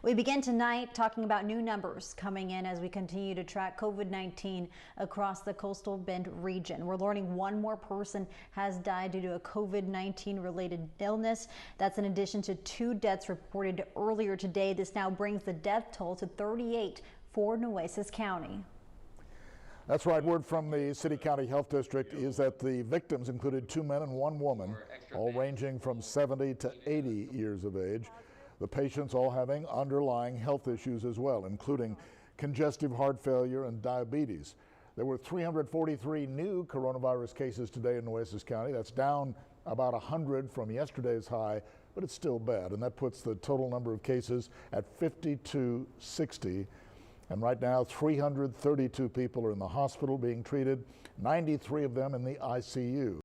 We begin tonight talking about new numbers coming in as we continue to track COVID-19 across the Coastal Bend region. We're learning one more person has died due to a COVID-19 related illness. That's in addition to 2 deaths reported earlier today. This now brings the death toll to 38 for Nueces County. That's right. Word from the City County Health District is that the victims included 2 men and 1 woman, all ranging from 70 to 80 years of age. The patients all having underlying health issues as well, including congestive heart failure and diabetes. There were 343 new coronavirus cases today in Nueces County. That's down about 100 from yesterday's high, but it's still bad. And that puts the total number of cases at 5,260. And right now, 332 people are in the hospital being treated, 93 of them in the ICU.